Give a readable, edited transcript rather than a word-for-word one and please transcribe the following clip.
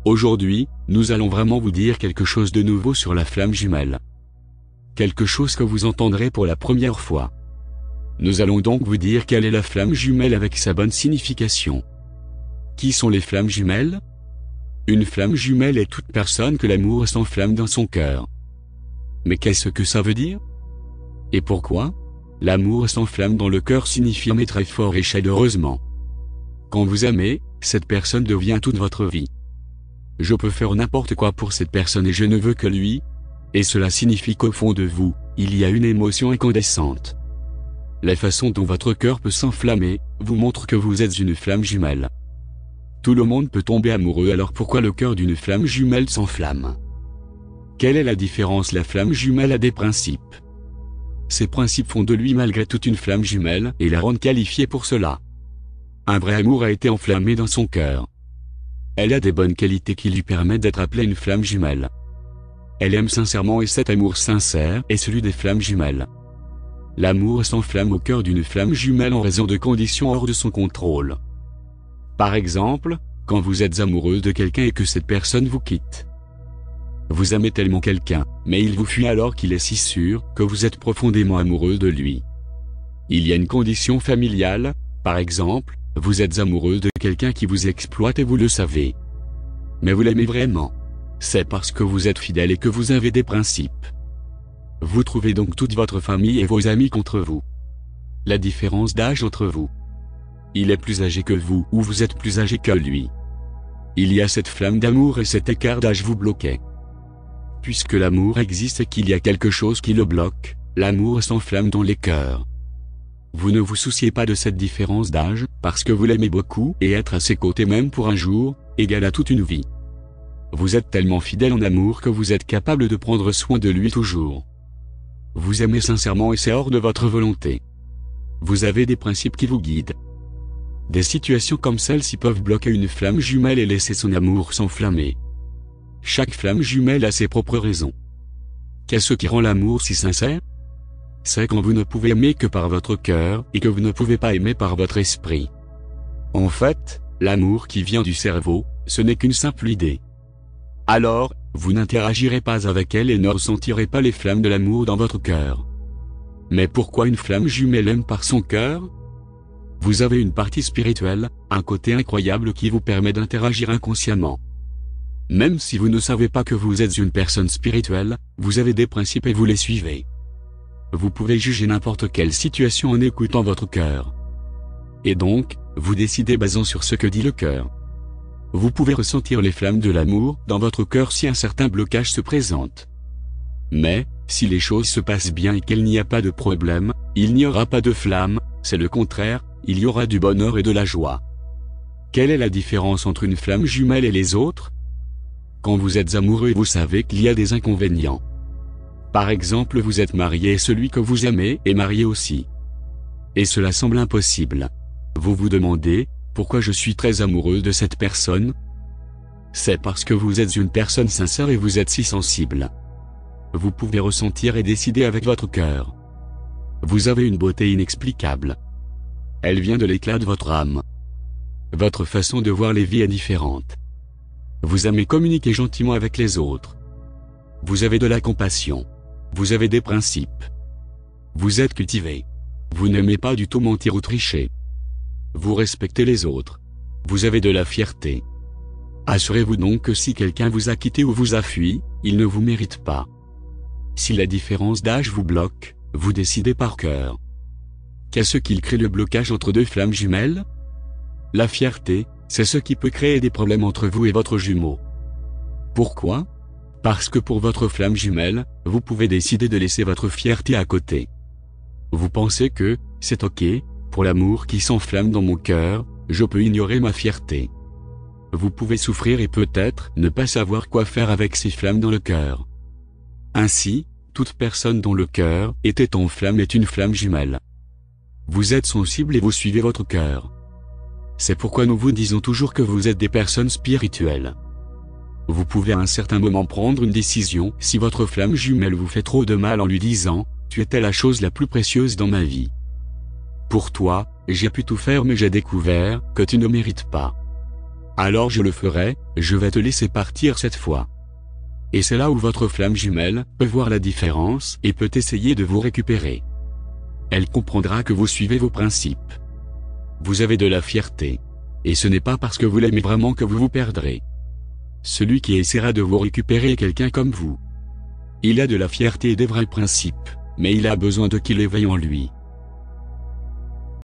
Aujourd'hui, nous allons vraiment vous dire quelque chose de nouveau sur la flamme jumelle. Quelque chose que vous entendrez pour la première fois. Nous allons donc vous dire quelle est la flamme jumelle avec sa bonne signification. Qui sont les flammes jumelles? Une flamme jumelle est toute personne que l'amour s'enflamme dans son cœur. Mais qu'est-ce que ça veut dire? Et pourquoi? L'amour s'enflamme dans le cœur signifie aimer très fort et chaleureusement. Quand vous aimez, cette personne devient toute votre vie. Je peux faire n'importe quoi pour cette personne et je ne veux que lui. Et cela signifie qu'au fond de vous, il y a une émotion incandescente. La façon dont votre cœur peut s'enflammer, vous montre que vous êtes une flamme jumelle. Tout le monde peut tomber amoureux, alors pourquoi le cœur d'une flamme jumelle s'enflamme? Quelle est la différence? La flamme jumelle a des principes. Ces principes font de lui malgré tout une flamme jumelle et la rendent qualifiée pour cela. Un vrai amour a été enflammé dans son cœur. Elle a des bonnes qualités qui lui permettent d'être appelée une flamme jumelle. Elle aime sincèrement et cet amour sincère est celui des flammes jumelles. L'amour s'enflamme au cœur d'une flamme jumelle en raison de conditions hors de son contrôle. Par exemple, quand vous êtes amoureuse de quelqu'un et que cette personne vous quitte. Vous aimez tellement quelqu'un, mais il vous fuit alors qu'il est si sûr que vous êtes profondément amoureuse de lui. Il y a une condition familiale, par exemple, vous êtes amoureuse de quelqu'un qui vous exploite et vous le savez. Mais vous l'aimez vraiment. C'est parce que vous êtes fidèle et que vous avez des principes. Vous trouvez donc toute votre famille et vos amis contre vous. La différence d'âge entre vous. Il est plus âgé que vous ou vous êtes plus âgé que lui. Il y a cette flamme d'amour et cet écart d'âge vous bloquait. Puisque l'amour existe et qu'il y a quelque chose qui le bloque, l'amour s'enflamme dans les cœurs. Vous ne vous souciez pas de cette différence d'âge, parce que vous l'aimez beaucoup et être à ses côtés même pour un jour, égale à toute une vie. Vous êtes tellement fidèle en amour que vous êtes capable de prendre soin de lui toujours. Vous aimez sincèrement et c'est hors de votre volonté. Vous avez des principes qui vous guident. Des situations comme celle-ci peuvent bloquer une flamme jumelle et laisser son amour s'enflammer. Chaque flamme jumelle a ses propres raisons. Qu'est-ce qui rend l'amour si sincère? C'est quand vous ne pouvez aimer que par votre cœur et que vous ne pouvez pas aimer par votre esprit. En fait, l'amour qui vient du cerveau, ce n'est qu'une simple idée. Alors, vous n'interagirez pas avec elle et ne ressentirez pas les flammes de l'amour dans votre cœur. Mais pourquoi une flamme jumelle aime par son cœur? Vous avez une partie spirituelle, un côté incroyable qui vous permet d'interagir inconsciemment. Même si vous ne savez pas que vous êtes une personne spirituelle, vous avez des principes et vous les suivez. Vous pouvez juger n'importe quelle situation en écoutant votre cœur. Et donc, vous décidez basant sur ce que dit le cœur. Vous pouvez ressentir les flammes de l'amour dans votre cœur si un certain blocage se présente. Mais, si les choses se passent bien et qu'il n'y a pas de problème, il n'y aura pas de flamme, c'est le contraire, il y aura du bonheur et de la joie. Quelle est la différence entre une flamme jumelle et les autres? Quand vous êtes amoureux, vous savez qu'il y a des inconvénients. Par exemple, vous êtes marié et celui que vous aimez est marié aussi. Et cela semble impossible. Vous vous demandez, pourquoi je suis très amoureuse de cette personne? C'est parce que vous êtes une personne sincère et vous êtes si sensible. Vous pouvez ressentir et décider avec votre cœur. Vous avez une beauté inexplicable. Elle vient de l'éclat de votre âme. Votre façon de voir les vies est différente. Vous aimez communiquer gentiment avec les autres. Vous avez de la compassion. Vous avez des principes. Vous êtes cultivé. Vous n'aimez pas du tout mentir ou tricher. Vous respectez les autres. Vous avez de la fierté. Assurez-vous donc que si quelqu'un vous a quitté ou vous a fui, il ne vous mérite pas. Si la différence d'âge vous bloque, vous décidez par cœur. Qu'est-ce qui crée le blocage entre deux flammes jumelles? La fierté, c'est ce qui peut créer des problèmes entre vous et votre jumeau. Pourquoi? Parce que pour votre flamme jumelle, vous pouvez décider de laisser votre fierté à côté. Vous pensez que, c'est ok, pour l'amour qui s'enflamme dans mon cœur, je peux ignorer ma fierté. Vous pouvez souffrir et peut-être ne pas savoir quoi faire avec ces flammes dans le cœur. Ainsi, toute personne dont le cœur était en flamme est une flamme jumelle. Vous êtes sensible et vous suivez votre cœur. C'est pourquoi nous vous disons toujours que vous êtes des personnes spirituelles. Vous pouvez à un certain moment prendre une décision si votre flamme jumelle vous fait trop de mal en lui disant « Tu étais la chose la plus précieuse dans ma vie. Pour toi, j'ai pu tout faire mais j'ai découvert que tu ne mérites pas. » Alors je le ferai, je vais te laisser partir cette fois. Et c'est là où votre flamme jumelle peut voir la différence et peut essayer de vous récupérer. Elle comprendra que vous suivez vos principes. Vous avez de la fierté. Et ce n'est pas parce que vous l'aimez vraiment que vous vous perdrez. Celui qui essaiera de vous récupérer est quelqu'un comme vous. Il a de la fierté et des vrais principes, mais il a besoin de qu'il éveille en lui.